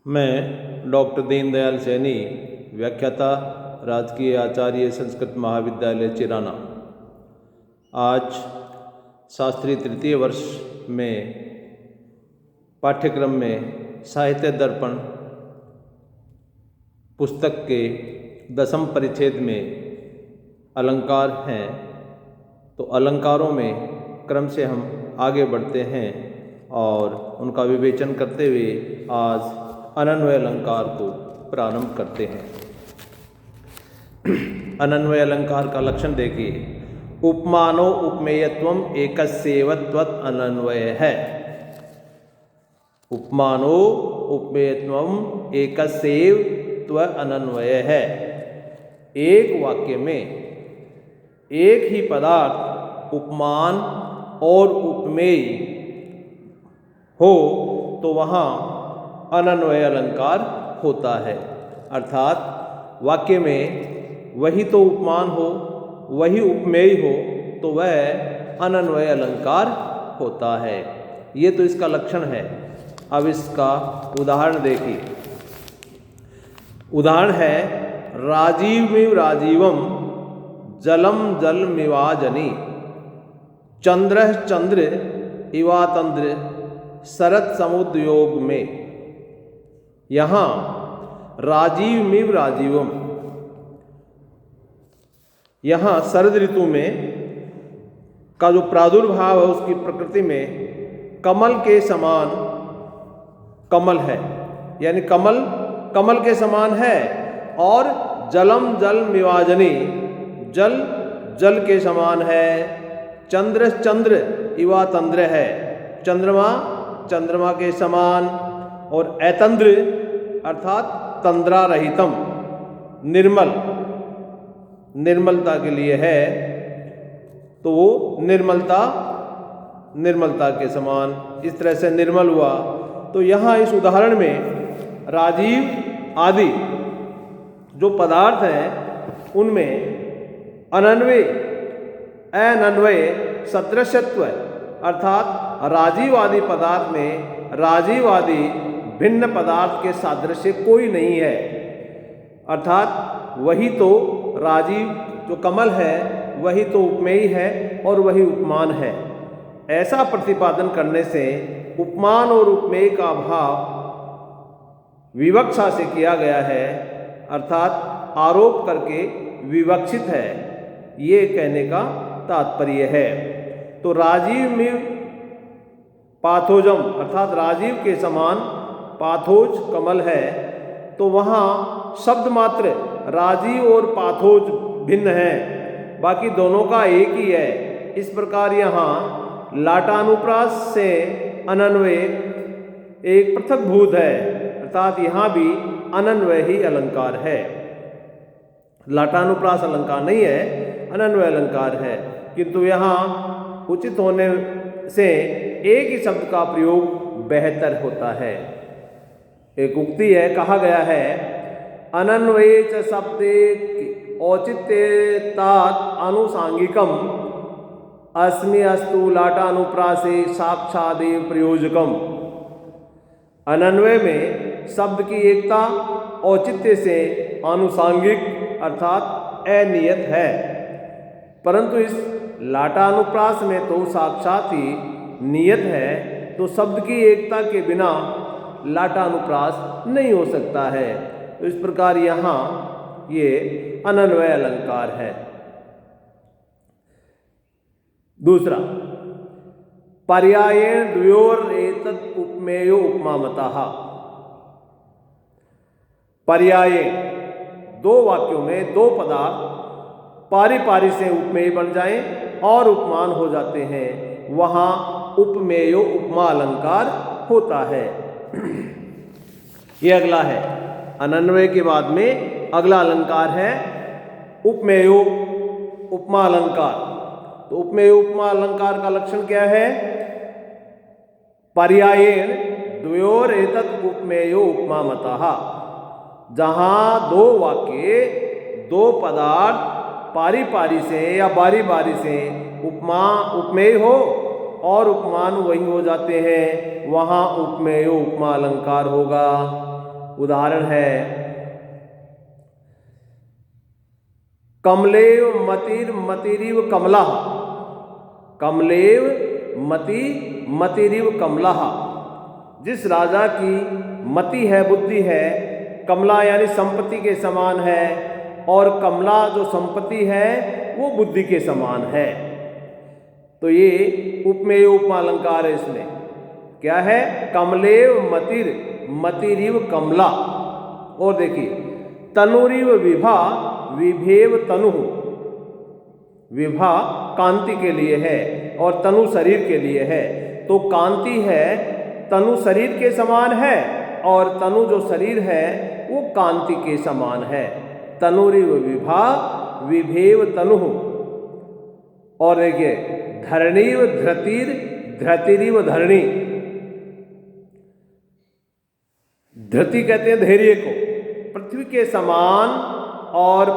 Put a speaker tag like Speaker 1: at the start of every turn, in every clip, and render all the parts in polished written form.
Speaker 1: मैं डॉक्टर दीनदयाल सैनी, व्याख्याता, राजकीय आचार्य संस्कृत महाविद्यालय चिराना। आज शास्त्री तृतीय वर्ष में पाठ्यक्रम में साहित्य दर्पण पुस्तक के 10वें परिच्छेद में अलंकार हैं। तो अलंकारों में क्रम से हम आगे बढ़ते हैं और उनका विवेचन करते हुए आज अनन्वय अलंकार को प्रारंभ करते हैं। अनन्वय अलंकार का लक्षण देखिए। उपमानो उपमेयत्वम एकस्यैव त्वत् अनन्वय है। उपमानो उपमेयत्वम एकस्यैव त्वत् अनन्वय है। एक वाक्य में एक ही पदार्थ उपमान और उपमेय हो तो वहाँ अनन्वय अलंकार होता है। अर्थात वाक्य में वही तो उपमान हो, वही उपमेय हो तो वह अनन्वय अलंकार होता है। ये तो इसका लक्षण है। अब इसका उदाहरण देखिए। उदाहरण है राजीवमिव राजीवम जलम जलमिवाजनि चंद्रः चंद्र इवातंद्र शरत समुद्योग में। यहाँ राजीवमिव राजीवम, यहाँ शरद ऋतु में का जो प्रादुर्भाव है उसकी प्रकृति में कमल के समान कमल है, यानी कमल कमल के समान है। और जलम जल मिवाजनी, जल जल के समान है। चंद्र चंद्र इवा तंद्र है, चंद्रमा चंद्रमा के समान। और ऐतंद्र अर्थात तंद्रा रहितम, निर्मल, निर्मलता के लिए है तो वो निर्मलता के समान, इस तरह से निर्मल हुआ। तो यहाँ इस उदाहरण में राजीव आदि जो पदार्थ हैं उनमें अनन्वय अनन्वय सदृशत्व अर्थात राजीव आदि पदार्थ में राजीव आदि भिन्न पदार्थ के सादृश्य कोई नहीं है। अर्थात वही तो राजीव जो कमल है वही तो उपमेय है और वही उपमान है। ऐसा प्रतिपादन करने से उपमान और उपमेय का भाव विवक्षा से किया गया है, अर्थात आरोप करके विवक्षित है, ये कहने का तात्पर्य है। तो राजीव में पाथोजम अर्थात राजीव के समान पाथोज कमल है तो वहाँ शब्द मात्र राजीव और पाथोज भिन्न है, बाकी दोनों का एक ही है। इस प्रकार यहाँ लाटानुप्रास से अनन्वय एक पृथक भूत है, अर्थात यहाँ भी अनन्वय ही अलंकार है। लाटानुप्रास अलंकार नहीं है, अनन्वय अलंकार है। किंतु यहाँ उचित होने से एक ही शब्द का प्रयोग बेहतर होता है। एक उक्ति है, कहा गया है अनन्वये च शब्दे औचित्येतात आनुषांगिकम अस्मि अस्तु लाटानुप्रासे साक्षादेव प्रयोजकम। अनन्वय में शब्द की एकता औचित्य से आनुषांगिक अर्थात अनियत है, परंतु इस लाटानुप्रास में तो साक्षात ही नियत है। तो शब्द की एकता के बिना लाटानुप्रास नहीं हो सकता है। तो इस प्रकार यहाँ ये अनन्वय अलंकार है। दूसरा, पर्यायेण द्वयोर एतत् उपमेयो उपमामतः। पर्यायेण दो वाक्यों में दो पदार्थ पारी पारी से उपमेय बन जाएं और उपमान हो जाते हैं, वहाँ उपमेयो उपमा अलंकार होता है। ये अगला है, अनन्वय के बाद में अगला अलंकार है उपमेयो उपमा अलंकार। तो उपमेयो उपमा अलंकार का लक्षण क्या है? पर्यायेण द्वयोर एतत् उपमेयो उपमामतः। जहाँ दो वाक्य दो पदार्थ पारी पारी से या बारी बारी से उपमेय हो और उपमान वही हो जाते हैं, वहाँ उपमेयो उपमा अलंकार होगा। उदाहरण है कमलेव मतिर मतिरिव कमला, कमलेव मति मतिरिव कमला। जिस राजा की मति है, बुद्धि है, कमला यानी संपत्ति के समान है, और कमला जो संपत्ति है वो बुद्धि के समान है। तो ये उपमेय उपमा अलंकार है। इसमें क्या है? कमलेव मतिर मतिरिव कमला। और देखिए तनुरिव विभा विभेव तनु, विभा कांति के लिए है और तनु शरीर के लिए है। तो कांति है, तनु शरीर के समान है, और तनु जो शरीर है वो कांति के समान है। तनुरिव विभा विभेव तनु। और देखिए धरणीव धृतिर धृतिरिव धरणी। धृति कहते हैं धैर्य को, पृथ्वी के समान, और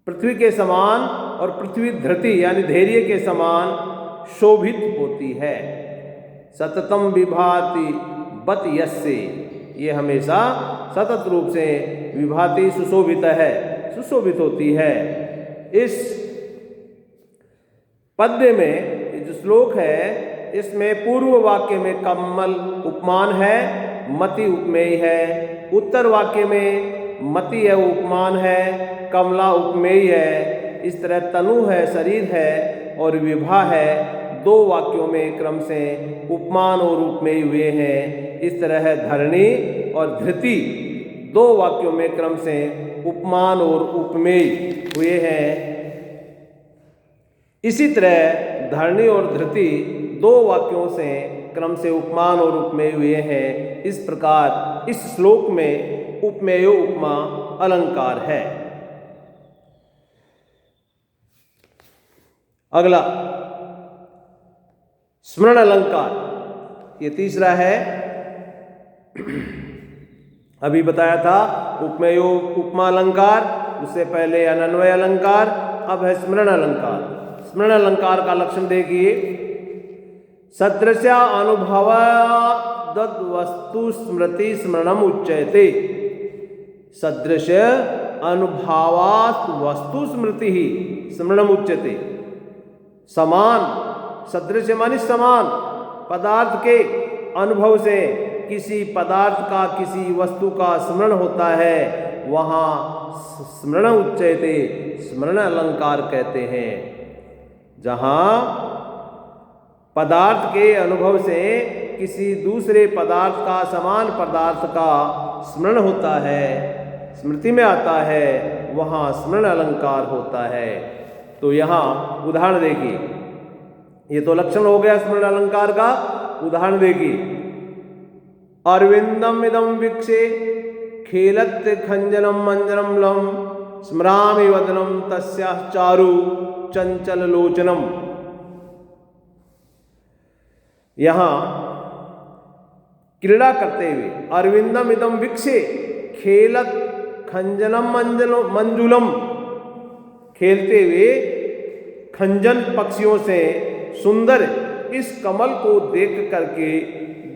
Speaker 1: पृथ्वी के समान और पृथ्वी धृति यानी धैर्य के समान शोभित होती है। सततम विभाति बत यस्य, ये हमेशा सतत रूप से विभाति सुशोभित है, सुशोभित होती है। इस पद्य में जो श्लोक है इसमें पूर्व वाक्य में कमल उपमान है, मति उपमेय है। उत्तर वाक्य में मति है उपमान है, कमला उपमेय है। इस तरह तनु है शरीर है और विभा है, दो वाक्यों में क्रम से उपमान और उपमेय हुए हैं। इस तरह है धरणी और धृति, दो वाक्यों में क्रम से उपमान और उपमेय हुए हैं। इसी तरह धरणी और धृति दो वाक्यों से क्रम से उपमान और उपमेय हुए हैं। इस प्रकार इस श्लोक में उपमेय उपमा अलंकार है। अगला स्मरण अलंकार, ये तीसरा है। अभी बताया था उपमेय उपमा अलंकार, उससे पहले अनन्वय अलंकार, अब है स्मरण अलंकार। स्मरण अलंकार का लक्षण देखिए, सदृश अनुभवाद वस्तु स्मृति स्मरणम उच्यते। सदृश अनुभवात वस्तु स्मृति ही स्मरणम उच्यते। समान, सदृश मानी समान, पदार्थ के अनुभव से किसी पदार्थ का, किसी वस्तु का स्मरण होता है, वहाँ स्मरण उच्यते, स्मरण अलंकार कहते हैं। जहाँ पदार्थ के अनुभव से किसी दूसरे पदार्थ का, समान पदार्थ का स्मरण होता है, स्मृति में आता है, वहाँ स्मरण अलंकार होता है। तो यहाँ उदाहरण देखिए, ये तो लक्षण हो गया स्मरण अलंकार का। उदाहरण देखिए, अरविंदम इदम वीक्षे खेलत खंजनम मंजनम लम स्मरामि वदनम तस्या चारु चंचल लोचनम। यहां क्रीड़ा करते हुए अरविंदम इदम वीक्षे खेलत खंजनम मंजुलम, खेलते हुए खंजन पक्षियों से सुंदर इस कमल को देख करके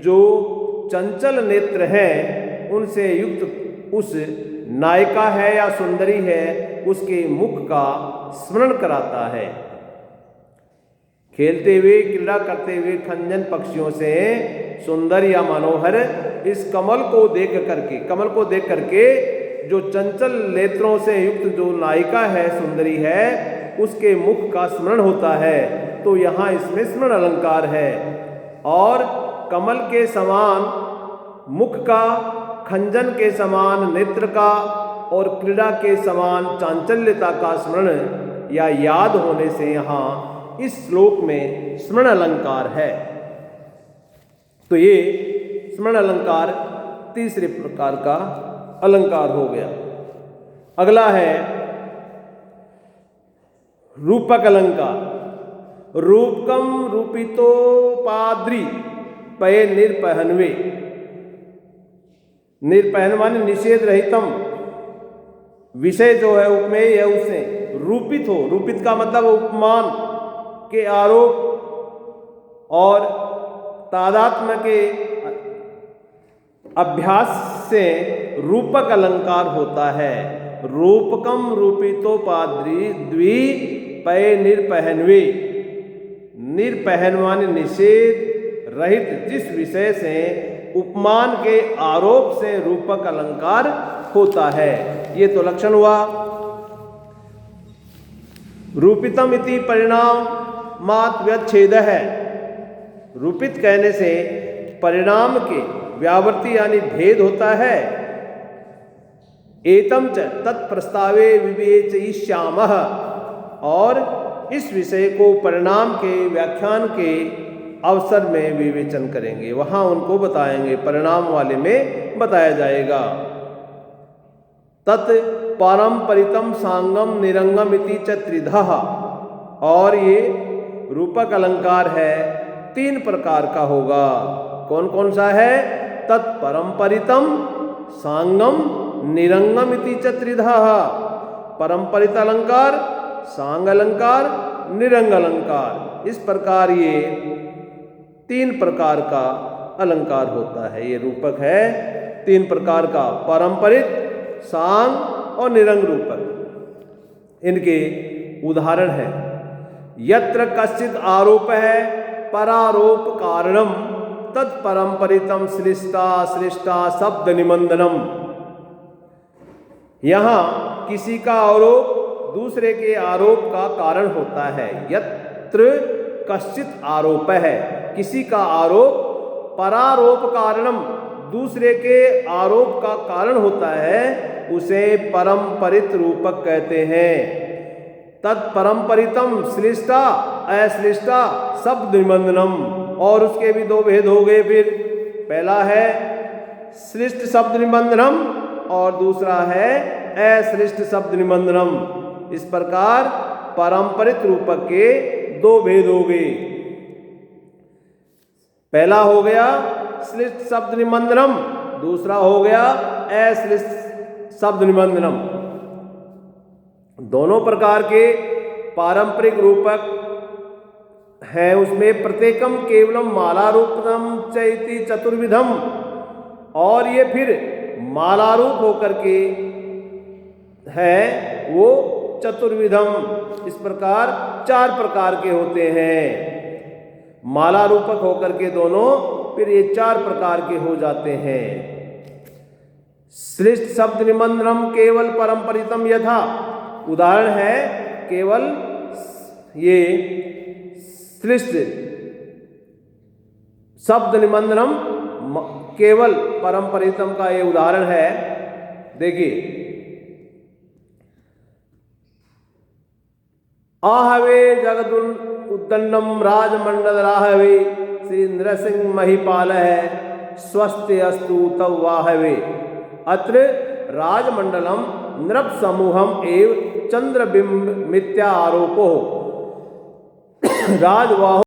Speaker 1: जो चंचल नेत्र हैं उनसे युक्त उस नायिका है या सुंदरी है, उसके मुख का स्मरण कराता है। खेलते हुए, क्रीड़ा करते हुए खंजन पक्षियों से सुंदर या मनोहर इस कमल को देख करके, कमल को देख करके जो चंचल नेत्रों से युक्त जो नायिका है, सुंदरी है, उसके मुख का स्मरण होता है। तो यहाँ इसमें स्मरण अलंकार है। और कमल के समान मुख का, खंजन के समान नेत्र का और क्रीड़ा के समान चांचल्यता का स्मरण या याद होने से यहाँ इस श्लोक में स्मरण अलंकार है। तो ये स्मरण अलंकार तीसरे प्रकार का अलंकार हो गया। अगला है रूपक अलंकार। रूपकम रूपितोपाद्रि पय निर्पहनवे। निर्पहन माने निषेध रहितम, विषय जो है उपमेय है उससे रूपित हो। रूपित का मतलब उपमान के आरोप और तादात्म्य के अभ्यास से रूपक अलंकार होता है। रूपकम रूपितोपाद्री द्वि पय निर्पहनवे, निर्पहनवान निषेध रहित जिस विषय से उपमान के आरोप से रूपक अलंकार होता है। ये तो लक्षण हुआ। रूपितम इति परिणाम मात व्यच्छेद है। रूपित कहने से परिणाम के व्यावर्ती यानी भेद होता है। एतम च तत्प्रस्तावे विवेचयिष्यामः, और इस विषय को परिणाम के व्याख्यान के अवसर में विवेचन करेंगे, वहां उनको बताएंगे, परिणाम वाले में बताया जाएगा। तत् पारंपरितम सांगम निरंगम इति च त्रिधः, और ये रूपक अलंकार है 3 प्रकार का होगा। कौन कौन सा है? तत्परंपरितम सांगम निरंगम इति च त्रिधः। परंपरित अलंकार, सांग अलंकार, निरंग अलंकार, इस प्रकार ये 3 प्रकार का अलंकार होता है। ये रूपक है 3 प्रकार का, पारंपरिक, सांग और निरंग रूपक। इनके उदाहरण है, यत्र कश्चित आरोप है परारोप कारणम तत्परंपरितम श्लिष्टा श्लिष्टा शब्द निबंधनम। यहां किसी का आरोप दूसरे के आरोप का कारण होता है। यत्र कश्चित आरोप है, किसी का आरोप परारोप कारणम दूसरे के आरोप का कारण होता है, उसे परंपरित रूपक कहते हैं। तत्परंपरितम श्लिष्टा अश्लिष्टा शब्द निबंधनम, और उसके भी 2 भेद हो गए। फिर पहला है श्लिष्ट शब्द निबंधनम और दूसरा है अश्लिष्ट शब्द निबंधनम। इस प्रकार पारंपरिक रूपक के 2 भेद हो गए। पहला हो गया श्लिष्ट शब्द निबंधनम, दूसरा हो गया अश्लिष्ट शब्द निबंधनम। दोनों प्रकार के पारंपरिक रूपक हैं, उसमें प्रत्येकम केवलम मालारूपम चैति चतुर्विधम, और ये फिर मालारूप होकर के है वो चतुर्विधम। इस प्रकार 4 प्रकार के होते हैं। माला रूपक होकर के दोनों फिर ये 4 प्रकार के हो जाते हैं। श्लिष्ट शब्द निबंधनम केवल परंपरितम यथा, उदाहरण है केवल ये श्लिष्ट शब्द निबंधनम केवल परंपरितम का ये उदाहरण है। देखिए, आहवे जगदुल उद्दंडम राजमंडल राहवे श्री नृसिंह महिपाल है स्वस्ति अस्तु तव वाहवे। अत्र राजमंडलम नृप समूहम एव चंद्रबिंब मिथ्या आरोपो राजवाह